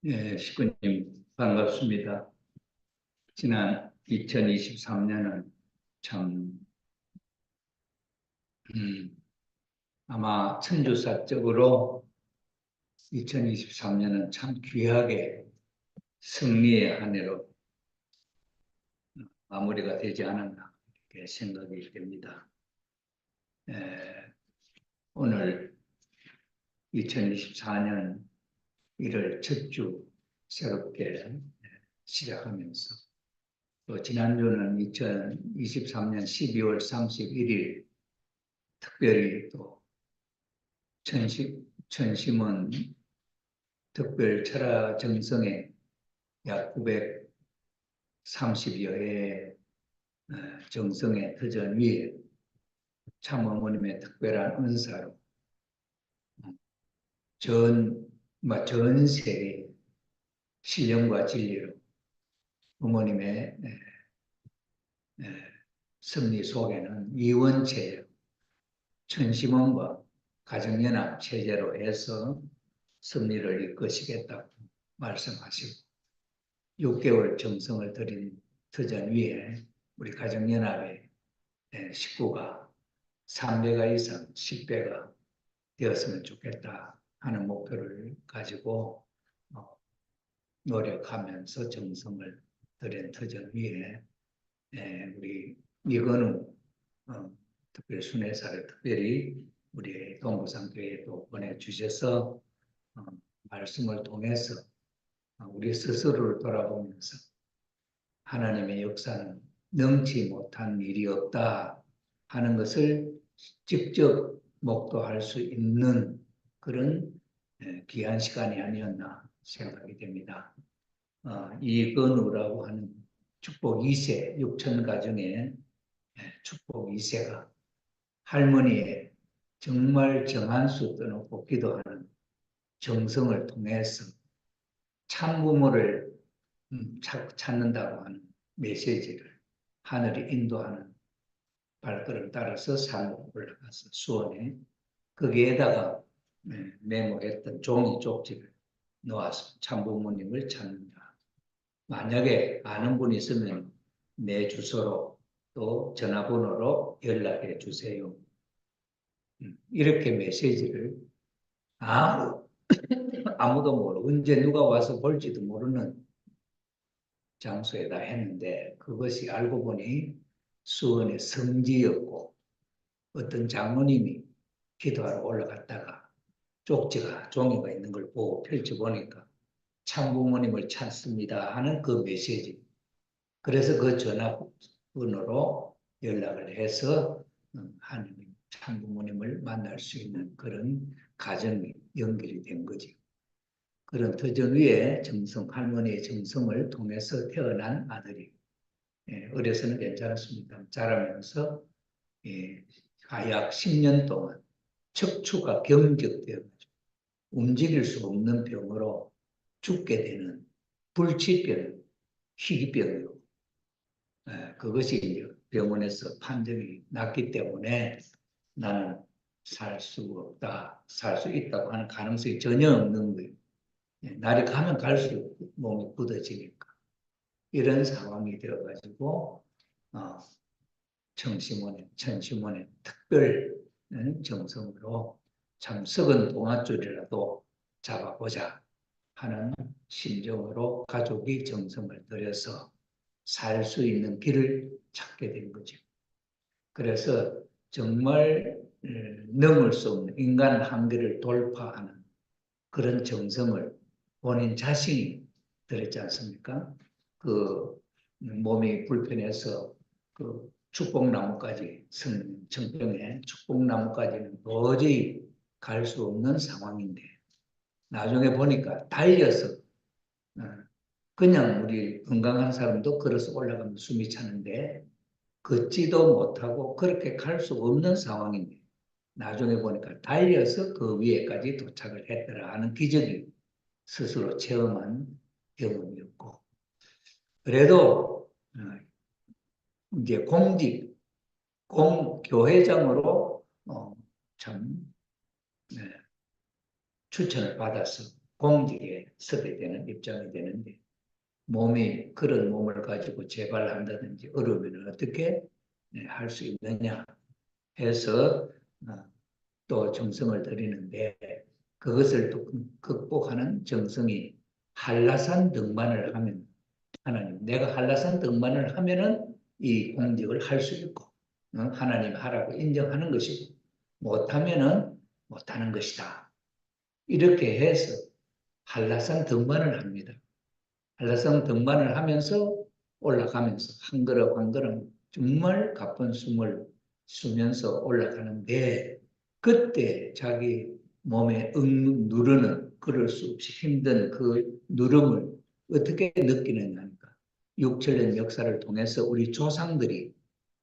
예, 식구님 반갑습니다. 지난 2023년은 참 아마 천주사적으로 2023년은 참 귀하게 승리의 한 해로 마무리가 되지 않았나 이렇게 생각이 됩니다. 예, 오늘 2024년 1월 첫 주 새롭게 시작하면서 또 지난주는 2023년 12월 31일 특별히 또 천심은 특별 철학 정성에 약 930여 회의 정성의 터전 위에 참어머님의 특별한 은사로 전 세계 신령과 진리로 어머님의 섭리 속에는 이원체요 천심원과 가정연합 체제로 해서 섭리를 이끄시겠다고 말씀하시고 6개월 정성을 들인 터전 위에 우리 가정연합의 식구가 3배가 이상 10배가 되었으면 좋겠다 하는 목표를 가지고 노력하면서 정성을 들인 터전 위에 우리 이건우 특별 순회사를 특별히 우리 동부상교회에도 보내주셔서 말씀을 통해서 우리 스스로를 돌아보면서 하나님의 역사는 능치 못한 일이 없다 하는 것을 직접 목도할 수 있는 그런 귀한 시간이 아니었나 생각이 됩니다. 이건우라고 하는 축복 2세, 6천 가정의 축복 2세가 할머니의 정말 정한수 떠놓고 기도하는 정성을 통해서 참부모를 찾는다고 하는 메시지를 하늘이 인도하는 발걸음 따라서 산으로 올라가서 수원에 거기에다가 메모했던 종이 쪽지를 놓아서 참부모님을 찾는다. 만약에 아는 분이 있으면 내 주소로 또 전화번호로 연락해 주세요. 이렇게 메시지를 아무도 모르고 언제 누가 와서 볼지도 모르는 장소에다 했는데 그것이 알고 보니 수원의 성지였고 어떤 장모님이 기도하러 올라갔다가 종이가 있는 걸 보고 펼쳐보니까 참부모님을 찾습니다 하는 그 메시지. 그래서 그 전화번호로 연락을 해서 하나님 참부모님을 만날 수 있는 그런 가정이 연결이 된 거지. 그런 터전 위에 할머니의 정성을 통해서 태어난 아들이 어려서는 괜찮았습니다. 자라면서 약 10년 동안 척추가 경직되어 움직일 수 없는 병으로 죽게 되는 불치병, 희귀병이고 그것이 이제 병원에서 판정이 났기 때문에 나는 살 수 없다, 살 수 있다고 하는 가능성이 전혀 없는 거예요. 날이 가면 갈수록 몸이 굳어지니까 이런 상황이 되어가지고 천심원의 특별 정성으로 참 썩은 동아줄이라도 잡아보자 하는 심정으로 가족이 정성을 들여서 살 수 있는 길을 찾게 된 거죠. 그래서 정말 넘을 수 없는 인간 한계를 돌파하는 그런 정성을 본인 자신이 들었지 않습니까? 그 몸이 불편해서 그 축복나무까지 청평에 축복나무까지는 도저히 갈 수 없는 상황인데 나중에 보니까 달려서 그냥 우리 건강한 사람도 걸어서 올라가면 숨이 차는데 걷지도 못하고 그렇게 갈 수 없는 상황인데 나중에 보니까 달려서 그 위에까지 도착을 했더라 하는 기적이 스스로 체험한 경험이었고 그래도 이제 교회장으로 참 추천을 받아서 공직에 서게 되는 입장이 되는데 몸이 그런 몸을 가지고 재발한다든지 어려우면 어떻게 할 수 있느냐 해서 또 정성을 들이는데 그것을 또 극복하는 정성이 한라산 등반을 하면 하나님 내가 한라산 등반을 하면은 이 공직을 할 수 있고 하나님 하라고 인정하는 것이고 못하면은 못하는 것이다. 이렇게 해서 한라산 등반을 합니다. 한라산 등반을 하면서 올라가면서 한 걸음 한 걸음 정말 가쁜 숨을 쉬면서 올라가는데 그때 자기 몸에 누르는 그럴 수 없이 힘든 그 누름을 어떻게 느끼느냐 하니까 육천년 역사를 통해서 우리 조상들이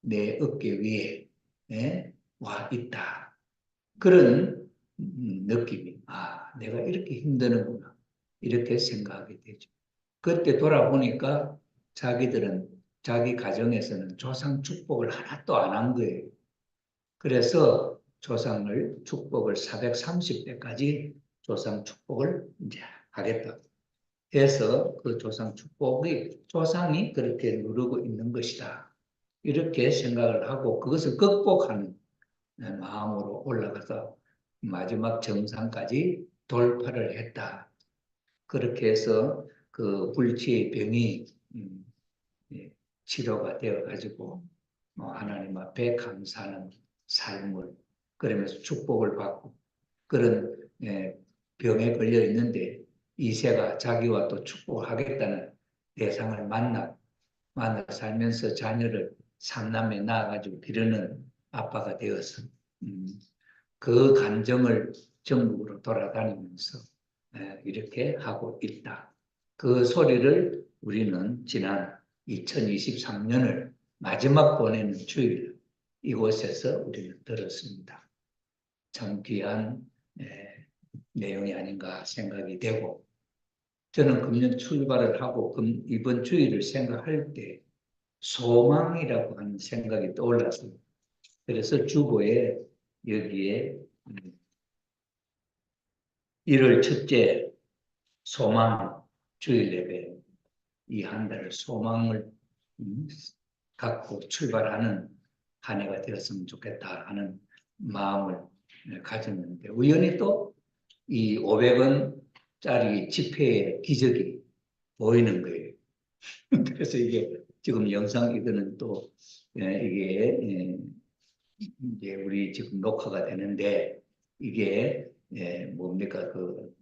내 어깨 위에 와 있다. 그런 느낌이 내가 이렇게 힘드는구나 이렇게 생각하게 되죠. 그때 돌아보니까 자기들은 자기 가정에서는 조상 축복을 하나도 안 한 거예요. 그래서 조상을 축복을 430대까지 조상 축복을 이제 하겠다 해서 그 조상 축복이 조상이 그렇게 누르고 있는 것이다. 이렇게 생각을 하고 그것을 극복하는 마음으로 올라가서 마지막 정상까지 돌파를 했다. 그렇게 해서 그 불치의 병이 예, 치료가 되어 가지고 하나님 앞에 감사하는 삶을 그러면서 축복을 받고 그런 병에 걸려 있는데 이새가 자기와 또 축복하겠다는 대상을 만나 살면서 자녀를 삼남매 낳아가지고 기르는 아빠가 되어서 그 감정을 전국으로 돌아다니면서 이렇게 하고 있다. 그 소리를 우리는 지난 2023년을 마지막 보내는 주일 이곳에서 우리는 들었습니다. 참 귀한 내용이 아닌가 생각이 되고 저는 금년 출발을 하고 이번 주일을 생각할 때 소망이라고 하는 생각이 떠올랐습니다. 그래서 주보에 여기에 1월 첫째 소망 주일 예배 이 한 달을 소망을 갖고 출발하는 한 해가 되었으면 좋겠다 하는 마음을 가졌는데 우연히 또 이 500원짜리 지폐의 기적이 보이는 거예요. 그래서 이게 지금 영상 이거는 또 이게 이제 우리 지금 녹화가 되는데 이게 뭡니까 그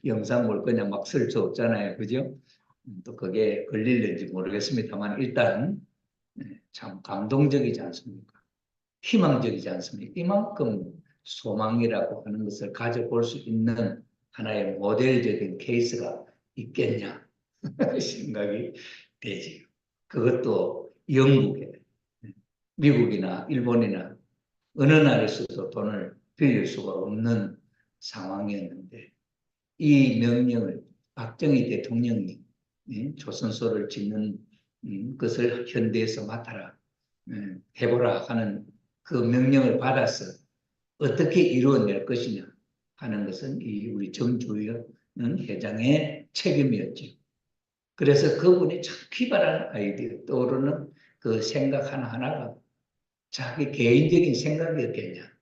영상물 그냥 막 쓸 수 없잖아요, 그죠? 또 그게 걸릴는지 모르겠습니다만 일단 참 감동적이지 않습니까? 희망적이지 않습니까? 이만큼 소망이라고 하는 것을 가져볼 수 있는 하나의 모델적인 케이스가 있겠냐 생각이 되지. 그것도 영국에 미국이나 일본이나 어느 나라에서도 돈을 빌릴 수가 없는 상황이었는데 이 명령을 박정희 대통령이 조선소를 짓는 것을 현대에서 맡아라 해보라 하는 그 명령을 받아서 어떻게 이루어낼 것이냐 하는 것은 이 우리 정주영 회장의 책임이었죠. 그래서 그분이 참 기발한 아이디어 떠오르는 그 생각 하나하나가 자기 개인적인 생각이었겠냐.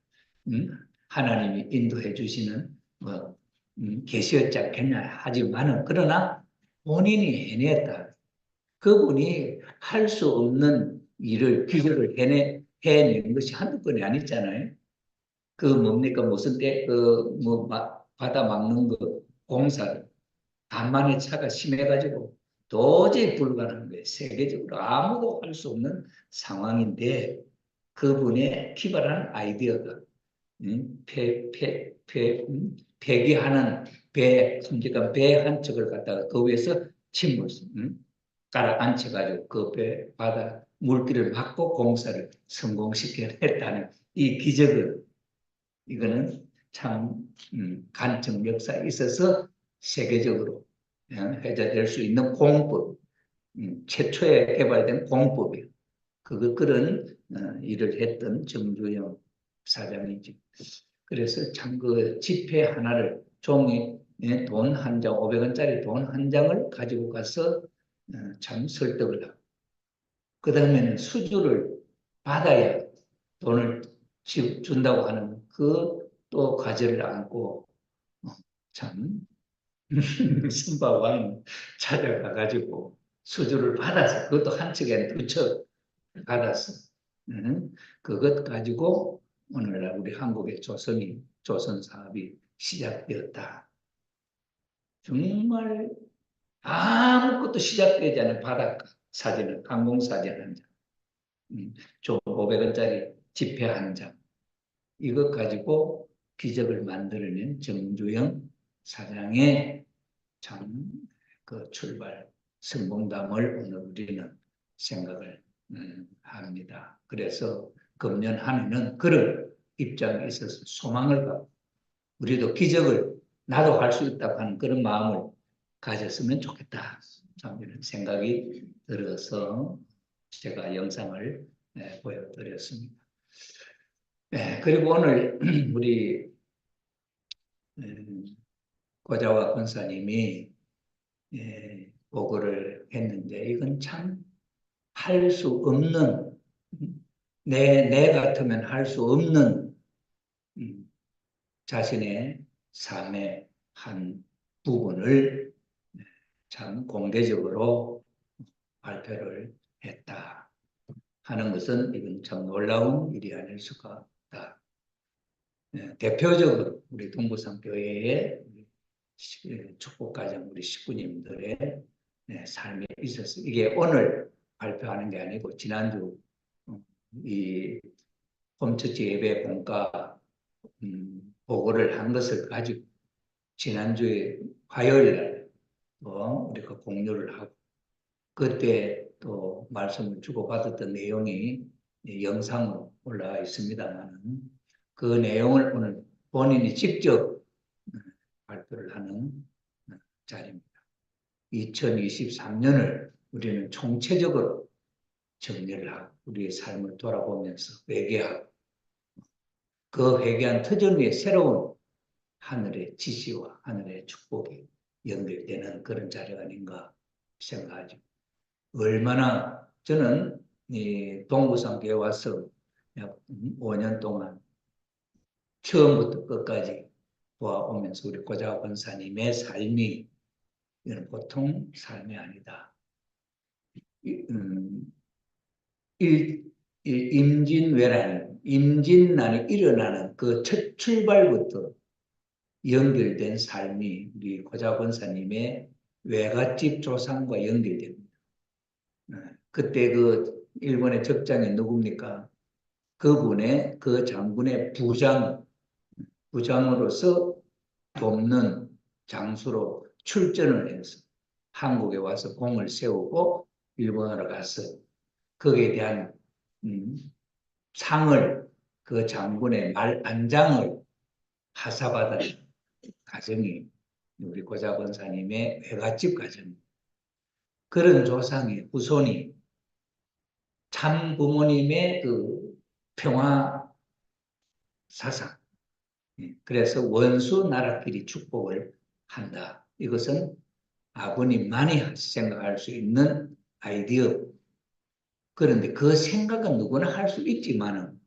하나님이 인도해 주시는 계시였지 않겠냐 하지만은 그러나 본인이 해냈다. 그분이 할 수 없는 일을 기술을 해낸 것이 한두 건이 아니잖아요. 그 뭡니까 무슨 때그뭐 바다 막는 거 공사를 간만에 차가 심해가지고 도저히 불가능한 거예요. 세계적으로 아무도 할 수 없는 상황인데 그분의 기발한 아이디어가 폐기하는 큼직한 배 한 척을 갖다가 그 위에서 침을 깔아 앉혀가지고 그 배 바다 물길을 막고 공사를 성공시켜냈다는 이 기적을 이거는 참 간청 역사에 있어서 세계적으로 회자될 수 있는 공법, 최초에 개발된 공법이에요. 그런 일을 했던 정주영 사장이지. 그래서 참 그 지폐 하나를 종이 돈 한 장, 500원짜리 돈 한 장을 가지고 가서 참 설득을 하고 그 다음에는 수주를 받아야 돈을 준다고 하는 그 또 과제를 안고 참 신바왕 찾아가가지고 수주를 받아서 그것도 한 척에 두 척 받아서 그것 가지고 오늘날 우리 한국의 조선 사업이 시작되었다. 정말 아무것도 시작되지 않은 바닷가 사진을 항공사진 한 장, 조 500원짜리 지폐 한 장, 이것 가지고 기적을 만들어낸 정주영 사장의 참 그 출발 성공담을 오늘 우리는 생각을 합니다. 그래서 금년 한 해는 그런 입장에 있어서 소망을 갖고 우리도 기적을 나도 할 수 있다고 하는 그런 마음을 가졌으면 좋겠다. 참 이런 생각이 들어서 제가 영상을 보여드렸습니다. 그리고 오늘 우리 고자와 권사님이 보고를 했는데 이건 참 할 수 없는 내 같으면 할 수 없는 자신의 삶의 한 부분을 참 공개적으로 발표를 했다 하는 것은 이건 참 놀라운 일이 아닐 수가 없다. 대표적으로 우리 동부상교회의 축복가정 우리 식구님들의 삶에 있어서 이게 오늘 발표하는 게 아니고 지난주 이 홈처치 예배 본가 보고를 한 것을 가지고 지난주에 화요일 날 우리가 공유를 하고 그때 또 말씀을 주고받았던 내용이 영상으로 올라와 있습니다만 그 내용을 오늘 본인이 직접 발표를 하는 자리입니다. 2023년을 우리는 총체적으로 정리를 하고 우리의 삶을 돌아보면서 회개하고 그 회개한 터전 위에 새로운 하늘의 지시와 하늘의 축복이 연결되는 그런 자리가 아닌가 생각하죠. 얼마나 저는 이 동부상교에 와서 약 5년 동안 처음부터 끝까지 보아오면서 우리 고자 권사님의 삶이 이건 보통 삶이 아니다. 임진난이 일어나는 그 첫 출발부터 연결된 삶이 우리 고자 권사님의 외갓집 조상과 연결됩니다. 그때 그 일본의 적장이 누굽니까? 그분의 그 장군의 부장으로서 돕는 장수로 출전을 해서 한국에 와서 공을 세우고 일본으로 가서 거기에 대한 상을 그 장군의 안장을 하사받은 가정이 우리 고자 권사님의 외갓집 가정입니다. 그런 조상의 후손이 참 부모님의 그 평화 사상, 그래서 원수 나라끼리 축복을 한다. 이것은 아버님만이 생각할 수 있는 아이디어. 그런데 그 생각은 누구나 할 수 있지만은,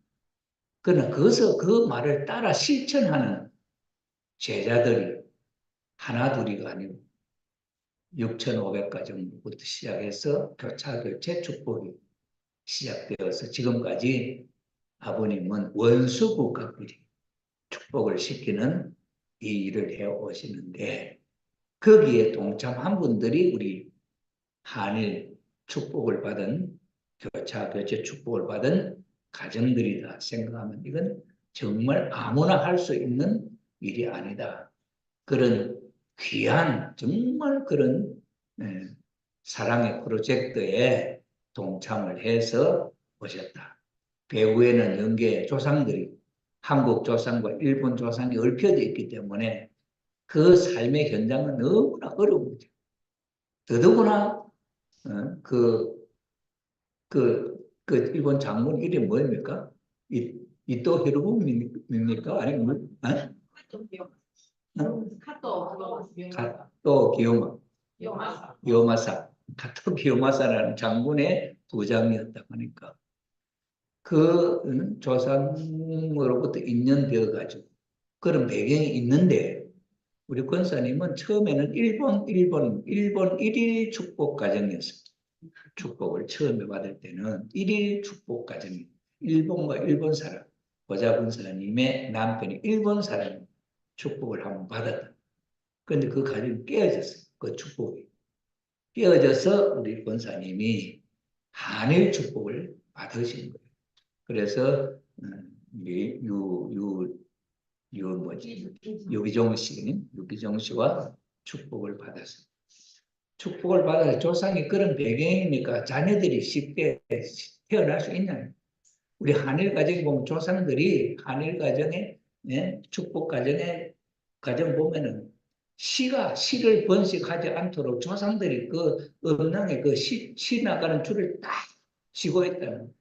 그러나 그것을 그 말을 따라 실천하는 제자들이 하나 둘이가 아니고 6,500가정부터 시작해서 교차 축복이 시작되어서 지금까지 아버님은 원수국가끼리 축복을 시키는 이 일을 해오시는데 거기에 동참한 분들이 우리 한일 축복을 받은 교체 축복을 받은 가정들이다 생각하면 이건 정말 아무나 할 수 있는 일이 아니다. 그런 귀한 정말 그런 사랑의 프로젝트에 동참을 해서 오셨다. 배후에는 영계 조상들이 한국 조상과 일본 조상이 얽혀져 있기 때문에 그 삶의 현장은 너무나 어려운 거죠. 더더구나 그 일본 장군 이름이 뭐입니까? 이또 히로부미입니까? 아니면 카토 기요마, 기요마사, 카토 기요마사라는 장군의 부장이었다고 하니까 그 조상으로부터 인연되어 가지고 그런 배경이 있는데 우리 권사님은 처음에는 일본 일일 축복 가정이었습니다. 축복을 처음에 받을 때는 일일 축복 가정이 일본과 일본 사람 고자 권사님의 남편이 일본 사람 축복을 한번 받았다. 그런데 그 가정이 깨어졌어요. 그 축복이 깨어져서 우리 권사님이 한일 축복을 받으신 거예요. 그래서 유기종 씨와 축복을 받았어요. 축복을 받아서 조상이 그런 배경이니까 자녀들이 쉽게 태어날 수 있나요? 우리 한일 가정에 보면 조상들이 한일 가정에 축복 가정 보면은 씨를 번식하지 않도록 조상들이 그 음낭에 그 씨 나가는 줄을 딱 쥐고 있다는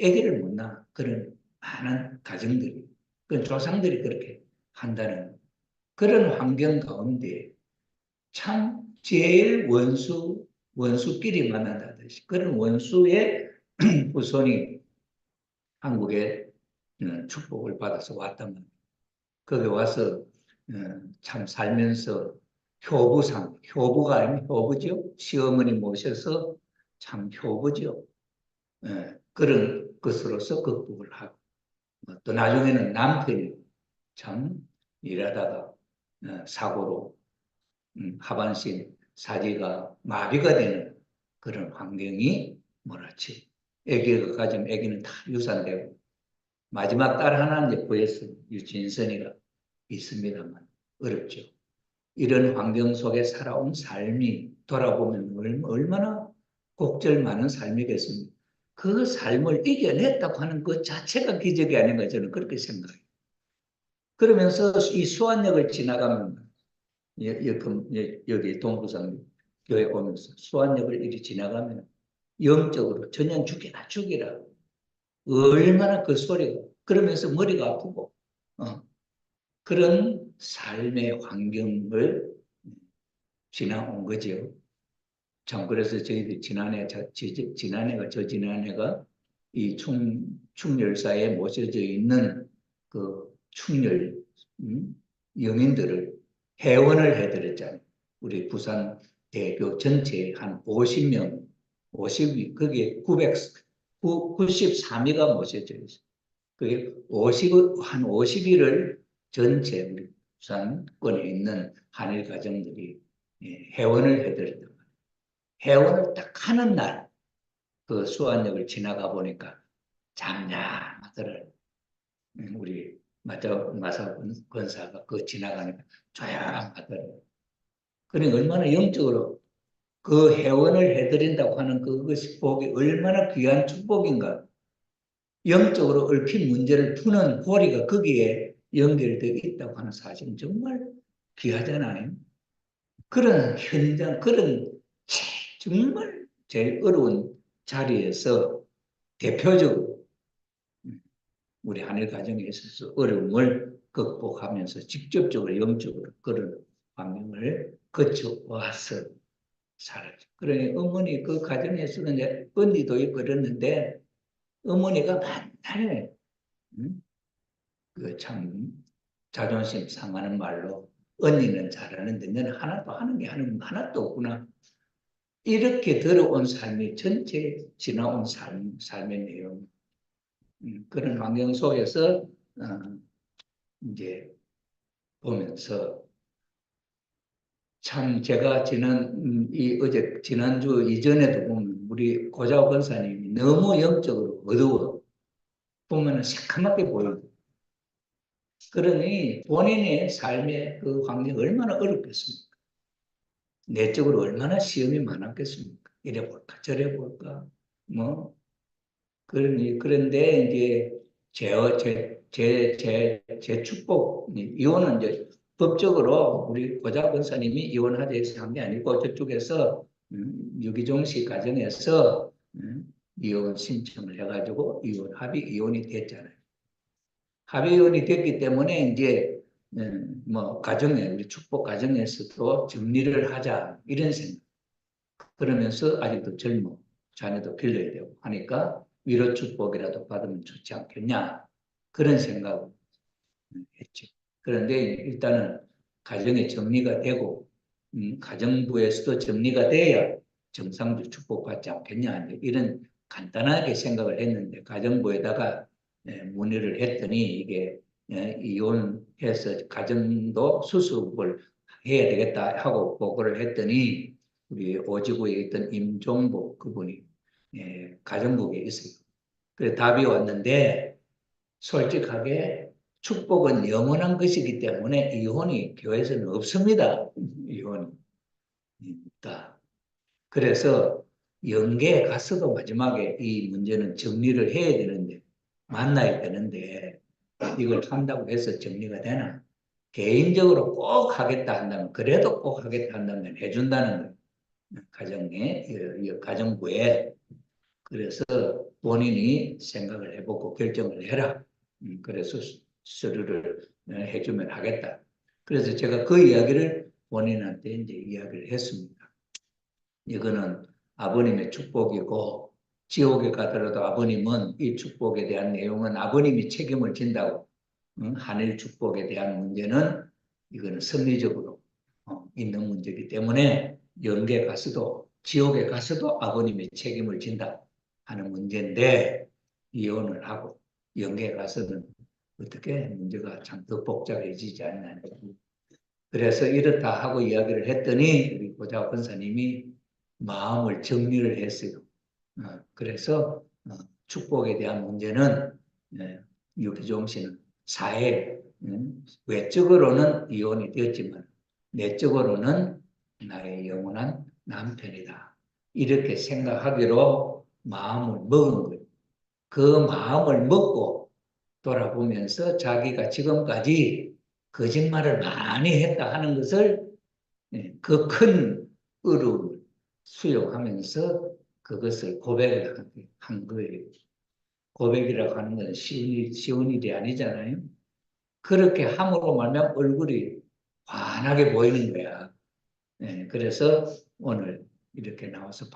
아기를 못 낳아 그런 많은 가정들이 그 조상들이 그렇게 한다는 그런 환경 가운데 참 제일 원수끼리 만난다듯이 그런 원수의 후손이 한국에 축복을 받아서 왔단 말이에요. 거기 와서 참 살면서 효부가 아니면 효부죠. 시어머니 모셔서 참 효부죠. 그런 것으로서 극복을 하고 또 나중에는 남편이 참 일하다가 사고로 하반신 사지가 마비가 되는 그런 환경이 몰아치. 아기가 가지면 아기는 다 유산되고 마지막 딸 하나는 이제 구했어요. 유진선이가 있습니다만 어렵죠. 이런 환경 속에 살아온 삶이 돌아보면 얼마나 곡절 많은 삶이겠습니까? 그 삶을 이겨냈다고 하는 것 자체가 기적이 아닌가 저는 그렇게 생각해요. 그러면서 이 수안역을 지나가면 여기 동부산 교회 오면서 수안역을 이리 지나가면 영적으로 전혀 죽이라 얼마나 그 소리가 그러면서 머리가 아프고 그런 삶의 환경을 지나온 거죠. 참 그래서 저희들 지난해가 이 충렬사에 모셔져 있는 그 충렬 영인들을 회원을 해드렸잖아요. 우리 부산 대교 전체 한 50명, 50위 거기에 93위가 모셔져 있어요. 그게 한 50위를 전체 우리 부산권에 있는 한일 가정들이 회원을 해드렸단 말이에요. 회원을 딱 하는 날, 그 수안역을 지나가 보니까 잠잠하더라고요. 우리 마사 권사가 그 지나가니까 조용하더라고요. 그러니 얼마나 영적으로 그 회원을 해드린다고 하는 그것이 복이 얼마나 귀한 축복인가. 영적으로 얽힌 문제를 푸는 고리가 거기에 연결되어 있다고 하는 사실은 정말 귀하잖아요. 그런 현장, 정말 제일 어려운 자리에서 대표적으로 우리 한일 가정에 있어서 어려움을 극복하면서 직접적으로 영적으로 그런 환경을 거쳐와서 살았죠. 그러니 어머니 그 가정에서는 이제 언니도 있고 그랬는데 어머니가 맨날 그 참 자존심 상하는 말로 언니는 잘하는데 너는 하나도 하는 게 하나도 없구나. 이렇게 들어온 삶이 전체 지나온 삶의 내용. 그런 환경 속에서 이제 보면서 참 제가 지난주 이전에도 보면 우리 고자오 권사님이 너무 영적으로 어두워 보면 새카맣게 보여요. 그러니 본인의 삶의 그 환경이 얼마나 어렵겠습니까? 내적으로 얼마나 시험이 많았겠습니까? 이래 볼까 저래 볼까 뭐 그런데 이제 제 축복 이혼은 이제 법적으로 우리 고자 권사님이 이혼하자 해서 한 게 아니고 저쪽에서 유기종 씨 가정에서 이혼 신청을 해가지고 이혼이 됐잖아요. 합의원이 됐기 때문에 이제 뭐 가정에 우리 축복 가정에서도 정리를 하자 이런 생각. 그러면서 아직도 젊어 자녀도 길러야 되고 하니까 위로 축복이라도 받으면 좋지 않겠냐 그런 생각을 했죠. 그런데 일단은 가정이 정리가 되고 가정부에서도 정리가 돼야 정상적 축복받지 않겠냐 이런 간단하게 생각을 했는데 가정부에다가 문의를 했더니 이게 이혼해서 가정도 수습을 해야 되겠다 하고 보고를 했더니 우리 오지구에 있던 임종복 그분이 가정부에 있어요. 그래 답이 왔는데 솔직하게 축복은 영원한 것이기 때문에 이혼이 교회에서는 없습니다. 이혼이 있다. 그래서 영계에 가서도 마지막에 이 문제는 정리를 해야 되는데 만나야 되는데 이걸 한다고 해서 정리가 되나? 개인적으로 꼭 하겠다 한다면 그래도 꼭 하겠다 한다면 해준다는 거예요. 가정에 가정부에 그래서 본인이 생각을 해보고 결정을 해라. 그래서 서류를 해주면 하겠다. 그래서 제가 그 이야기를 본인한테 이제 이야기를 했습니다. 이거는 아버님의 축복이고 지옥에 가더라도 아버님은 이 축복에 대한 내용은 아버님이 책임을 진다고. 한일 축복에 대한 문제는 이거는 섭리적으로 있는 문제이기 때문에 영계 가서도 지옥에 가서도 아버님이 책임을 진다 하는 문제인데 이혼을 하고 영계 가서는 어떻게 문제가 참 더 복잡해지지 않나. 그래서 이렇다 하고 이야기를 했더니 우리 고자 권사님이 마음을 정리를 했어요. 그래서 축복에 대한 문제는 유기종 씨는 사회 외적으로는 이혼이 되었지만 내적으로는 나의 영원한 남편이다. 이렇게 생각하기로 마음을 먹은 거예요. 그 마음을 먹고 돌아보면서 자기가 지금까지 거짓말을 많이 했다 하는 것을 그 큰 어려움을 수용하면서 그것을 고백을 한 거예요. 고백이라고 하는 건 쉬운 일이 아니잖아요. 그렇게 함으로 말하면 얼굴이 환하게 보이는 거야. 그래서 오늘 이렇게 나와서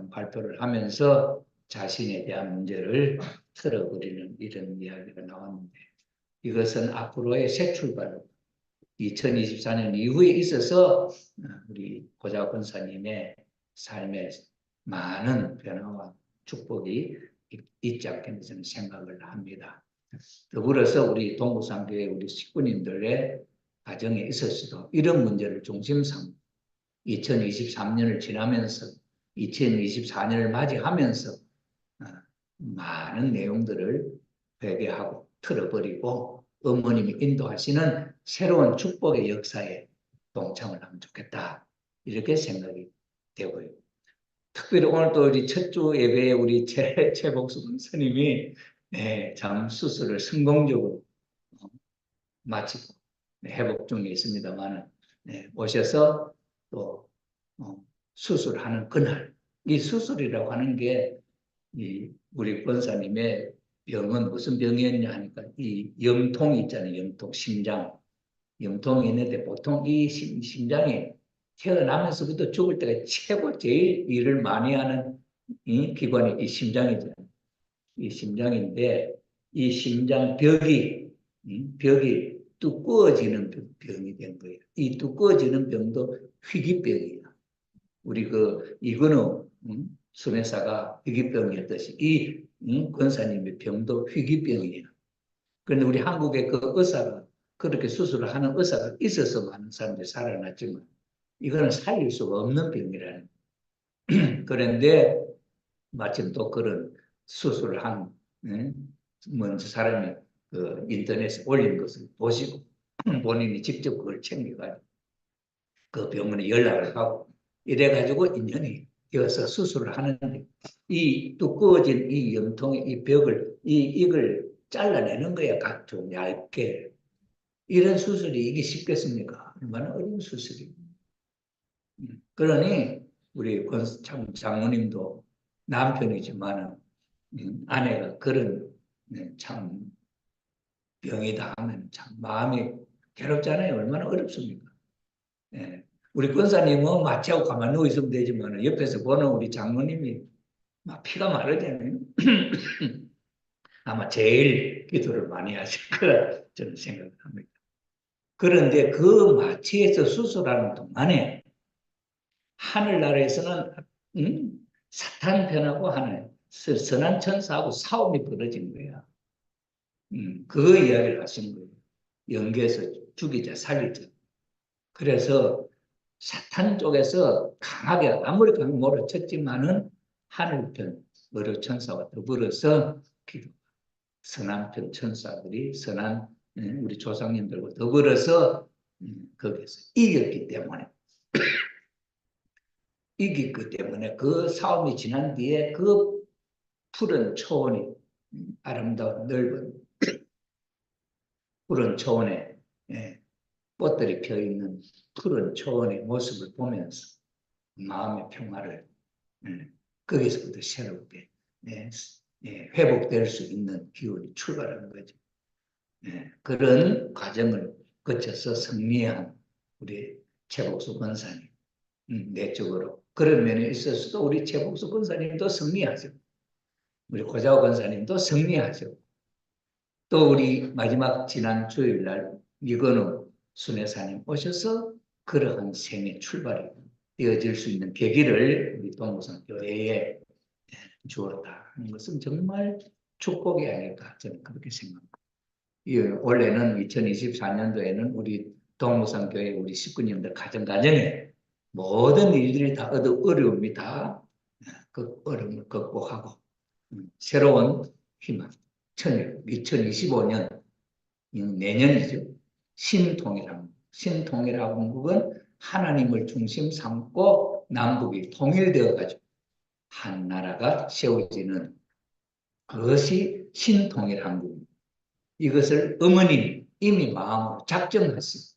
발표를 하면서 자신에 대한 문제를 털어버리는 이런 이야기가 나왔는데 이것은 앞으로의 새 출발로 2024년 이후에 있어서 우리 고자 권사님의 삶에 많은 변화와 축복이 있지 않겠나 저는 생각을 합니다. 더불어서 우리 동부상교회 우리 식구님들의 가정에 있어서도 이런 문제를 중심 삼고 2023년을 지나면서 2024년을 맞이하면서 많은 내용들을 회개하고 틀어버리고 어머님이 인도하시는 새로운 축복의 역사에 동참을 하면 좋겠다. 이렇게 생각이 되고요. 특별히 오늘 또 우리 첫 주 예배에 우리 최복수 스님이 참 수술을 성공적으로 마치고 회복 중에 있습니다만 오셔서 또 수술하는 그날 이 수술이라고 하는 게 우리 권사님의 병은 무슨 병이었냐 하니까 이 염통이 있잖아요. 염통, 심장. 염통이 있는데 보통 이 심장이 태어나면서부터 죽을 때가 최고 제일 일을 많이 하는 이 기관이 이 심장이잖아요. 이 심장인데 이 심장벽이 벽이 두꺼워지는 병이 된 거예요. 이 두꺼워지는 병도 희귀병이에요. 우리 이거는 순회사가 희귀병이었듯이 이 권사님의 병도 희귀병이에요. 그런데 우리 한국의 그 의사가 그렇게 수술을 하는 의사가 있어서 많은 사람들이 살아났지만 이거는 살릴 수가 없는 병이라는. 그런데 마침 또 그런 수술을 한 먼저 사람이 그 인터넷에 올린 것을 보시고 본인이 직접 그걸 챙겨가지고 그 병원에 연락을 하고 이래가지고 인연이 되어서 수술을 하는데 이 두꺼워진 이 염통의 이 벽을 이걸 잘라내는 거야. 좀 얇게. 이런 수술이 이게 쉽겠습니까? 얼마나 어려운 수술입니다. 그러니 우리 장모님도 남편이지만 아내가 그런 참 병이다 하면 참 마음이 괴롭잖아요. 얼마나 어렵습니까? 예. 우리 권사님은 마취하고 가만히 누워 있으면 되지만 옆에서 보는 우리 장모님이 막 피가 마르잖아요. 아마 제일 기도를 많이 하실 거라 저는 생각합니다. 그런데 그 마취에서 수술하는 동안에 하늘나라에서는 사탄 편하고 하늘 선한 천사하고 싸움이 벌어진 거야. 그 이야기를 하신 거예요. 연계해서 죽이자 살리자. 그래서 사탄 쪽에서 강하게 아무리 강하게 몰아쳤지만은 하늘편 어려 천사와 더불어서 기도 선한 편 천사들이 선한 우리 조상님들과 더불어서 거기서 이겼기 때문에 그 싸움이 지난 뒤에 그 푸른 초원이 아름다운 넓은 푸른 초원에 꽃들이 펴있는 푸른 초원의 모습을 보면서 마음의 평화를 거기서부터 새롭게 회복될 수 있는 기운이 출발하는 거죠. 그런 과정을 거쳐서 승리한 우리 최복수 권사님 내적으로 그런 면에 있어서도 우리 최복수 권사님도 승리하죠. 우리 고자호 권사님도 승리하죠. 또 우리 마지막 지난 주일날 미건우 순회사님 오셔서 그러한 생의 출발이 되어질 수 있는 계기를 우리 동무선 교회에 주었다 하는 것은 정말 축복이 아닐까 저는 그렇게 생각합니다. 원래는 2024년도에는 우리 동무선 교회 우리 식구님들 가정에 모든 일들이 다 어려움이 다 그 어려움을 극복하고 새로운 희망 2025년 내년이죠. 신통일한국은 하나님을 중심 삼고 남북이 통일되어 가지고 한 나라가 세워지는 그것이 신통일한국입니다. 이것을 어머님이 이미 마음으로 작정했습니다.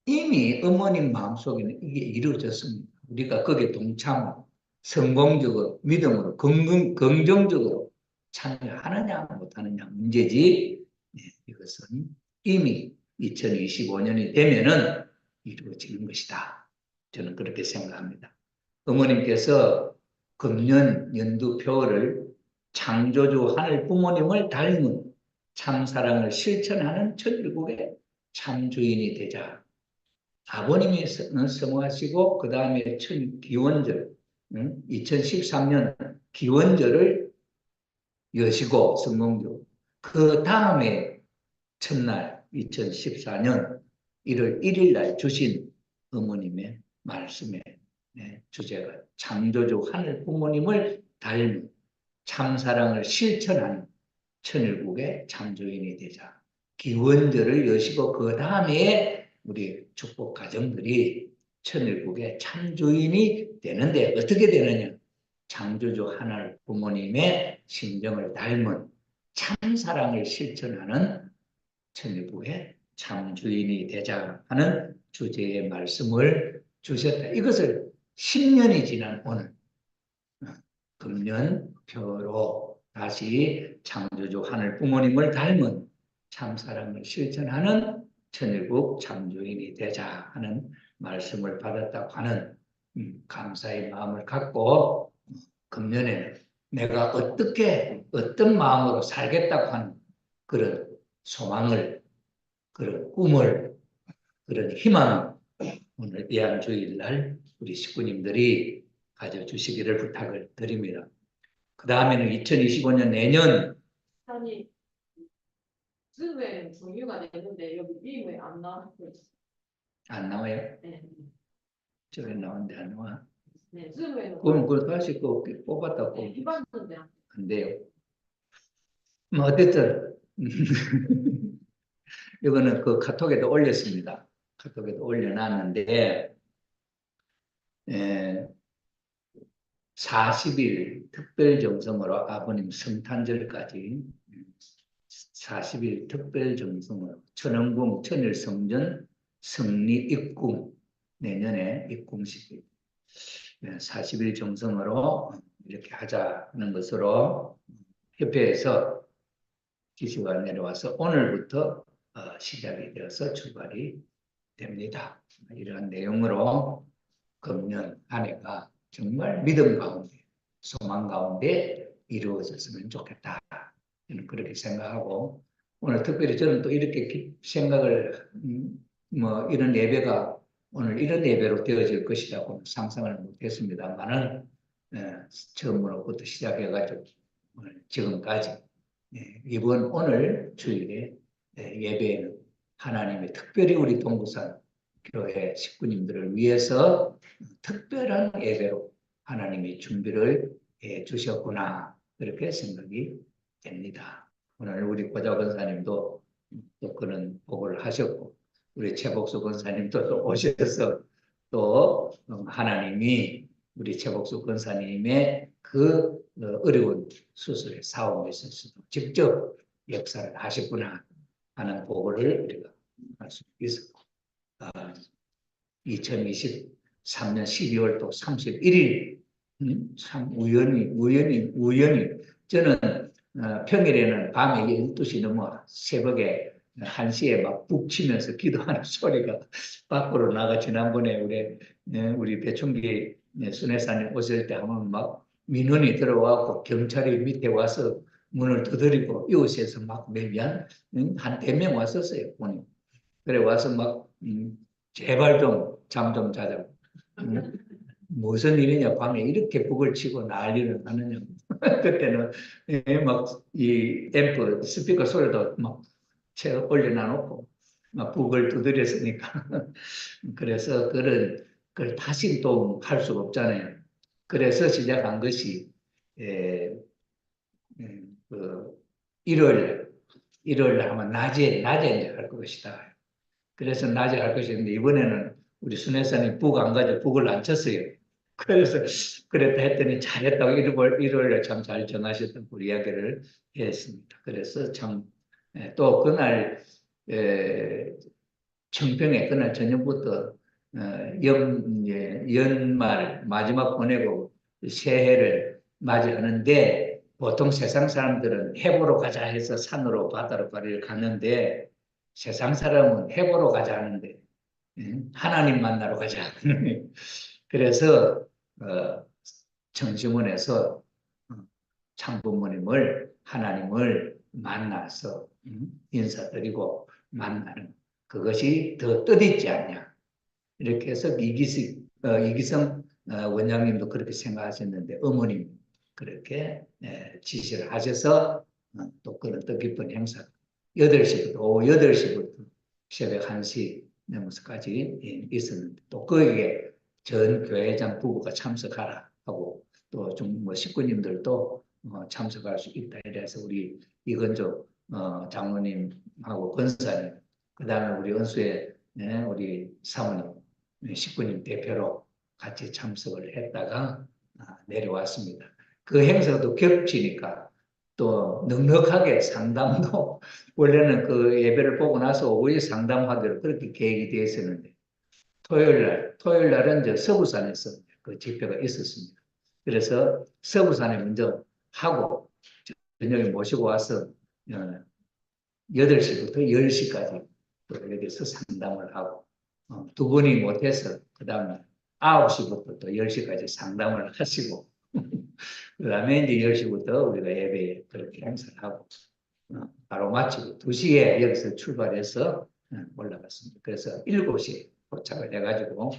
이미 어머님 마음속에는 이게 이루어졌습니다. 우리가 거기에 동참하고 성공적으로 믿음으로 긍정적으로 참여하느냐 못하느냐 문제지 이것은 이미 2025년이 되면은 이루어지는 것이다. 저는 그렇게 생각합니다. 어머님께서 금년 연두표를 창조주 하늘 부모님을 닮은 참사랑을 실천하는 천일국의 참주인이 되자. 아버님이 성공하시고 그 다음에 기원절 2013년 기원절을 여시고 성공적 그 다음에 첫날 2014년 1월 1일 날 주신 어머님의 말씀의 주제가 창조주 하늘 부모님을 닮은 참사랑을 실천하는 천일국의 참조인이 되자. 기원절을 여시고 그 다음에 우리 축복 가정들이 천일국의 참조인이 되는데 어떻게 되느냐. 창조주 하늘 부모님의 심정을 닮은 참사랑을 실천하는 천일국의 참주인이 되자 하는 주제의 말씀을 주셨다. 이것을 10년이 지난 오늘 금년표로 다시 창조주 하늘 부모님을 닮은 참사랑을 실천하는 천일국 참주인이 되자 하는 말씀을 받았다고 하는 감사의 마음을 갖고 금년에는 내가 어떤 마음으로 살겠다고 하는 그런 소망을, 그런 꿈을, 그런 희망을 오늘 예안주일날 우리 식구님들이 가져주시기를 부탁을 드립니다. 그 다음에는 2025년 내년 아니 즈음에 종류가 되는데 여기 이름에 안 나왔어요. 안 나와요? 네. 저기 나오는데 안 나와? 네, 즈음에. 그럼 그걸 다시 뽑았다고 네, 해봤는데 안 돼요. 뭐 어쨌든 이거는 그 카톡에도 올렸습니다. 카톡에도 올려놨는데 40일 특별정성으로 아버님 성탄절까지 40일 특별정성으로 천원궁 천일성전 성리 입궁 내년에 입궁식 40일 정성으로 이렇게 하자는 것으로 협회에서 지시가 내려와서 오늘부터 시작이 되어서 출발이 됩니다. 이러한 내용으로 금년 한 해가 정말 믿음 가운데, 소망 가운데 이루어졌으면 좋겠다. 저는 그렇게 생각하고, 오늘 특별히 저는 또 이렇게 생각을, 뭐, 이런 예배가 오늘 이런 예배로 되어질 것이라고 상상을 못했습니다만은, 처음으로부터 시작해가지고, 오늘 지금까지, 이번 오늘 주일에 예배에는 하나님의 특별히 우리 동부산 교회 식구님들을 위해서 특별한 예배로 하나님이 준비를 해 주셨구나, 그렇게 생각이 됩니다. 오늘 우리 고자 권사님도 또 그런 복을 하셨고, 우리 최복수 권사님도 또 오셔서 또 하나님이 우리 최복수 권사님의 그 어려운 수술의 사업에 있어서도 직접 역사를 하셨구나 하는 복을 우리가 할 수 있었고, 2023년 12월 또 31일, 참 우연히 저는 평일에는 밤에 12시 넘어 새벽에 1시에 막 북 치면서 기도하는 소리가 밖으로 나가. 지난번에 우리 배충기 순회사님 오실 때 하면 막 민원이 들어와고 경찰이 밑에 와서 문을 두드리고 이웃에서 막 매면 한 100명 왔었어요. 보니. 그래 와서 막 제발 좀 잠 좀 자자고. 무슨 일이냐, 밤에 이렇게 북을 치고 난리를 하느냐. 그때는 막 이 앰프 스피커 소리도 막 올려놔 놓고 막 북을 두드렸으니까. 그래서 그걸 다시 또 할 수가 없잖아요. 그래서 시작한 것이 그 일요일 날 하면 낮에 이제 할 것이다. 그래서 낮에 할 것인데, 이번에는 우리 순회사님 북 안 가지고 북을 안 쳤어요. 그래서 그랬다 했더니 잘했다고 일요일에 참 잘 정하셨던 그 이야기를 했습니다. 그래서 참 또 그날 청평에 그날 저녁부터 연말 마지막 보내고 새해를 맞이하는데, 보통 세상 사람들은 해보러 가자 해서 산으로 바다로 갔는데, 세상 사람은 해보러 가자 하는데 하나님 만나러 가자. 그래서 청심원에서 참부모님을, 하나님을 만나서 인사드리고 만나는 그것이 더 뜻있지 않냐. 이렇게 해서 이기성 원장님도 그렇게 생각하셨는데, 어머님 그렇게 지시를 하셔서 또 그런 뜻깊은 행사 8시부터, 오후 8시부터 새벽 1시 넘어서까지 있었는데, 또 거기에 전 교회장 부부가 참석하라 하고, 또 좀 뭐 식구님들도 참석할 수 있다 이래서 우리 이건조 장로님하고 권사님, 그 다음에 우리 은수의 우리 사모님, 식구님 대표로 같이 참석을 했다가 내려왔습니다. 그 행사도 겹치니까 또 넉넉하게 상담도 원래는 그 예배를 보고 나서 오후에 상담하기로 그렇게 계획이 되어 있었는데, 토요일 날은 이제 서부산에서 그 집회가 있었습니다. 그래서 서부산에 먼저 하고 저녁에 모시고 와서 8시부터 10시까지 또 여기서 상담을 하고, 두 분이 못해서 그 다음에 9시부터 또 10시까지 상담을 하시고, 그 다음에 이제 10시부터 우리가 예배에 그렇게 행사를 하고, 바로 마치고 2시에 여기서 출발해서 올라갔습니다. 그래서 7시에 도착을 해가지고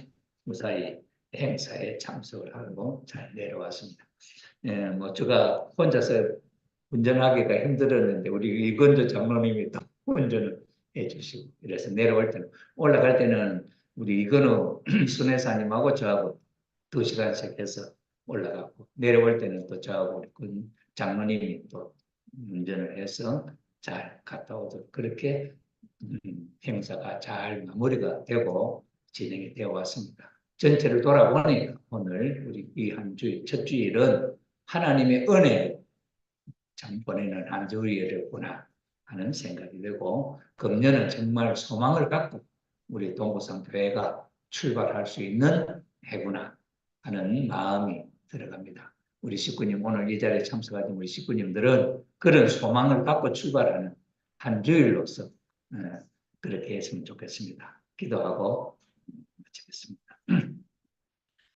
무사히 행사에 참석을 하고 잘 내려왔습니다. 뭐 제가 혼자서 운전하기가 힘들었는데 우리 이건조 장로님이 또 운전을 해주시고, 그래서 내려올 때는, 올라갈 때는 우리 이건우 순회사님하고 저하고 2시간씩 해서 올라가고, 내려올 때는 또 저하고 우리 장로님이 또 운전을 해서 잘 갔다 오도록, 그렇게 행사가 잘 마무리가 되고 진행이 되어 왔습니다. 전체를 돌아보니까 오늘 우리 이 한 주일, 첫 주일은 하나님의 은혜로 참 보내는 한 주일이었구나 하는 생각이 되고, 금년은 정말 소망을 갖고 우리 동부산 교회가 출발할 수 있는 해구나 하는 마음이 들어갑니다. 우리 식구님 오늘 이 자리에 참석하신 우리 식구님들은 그런 소망을 갖고 출발하는 한 주일로서 그렇게 했으면 좋겠습니다. 기도하고 마치겠습니다.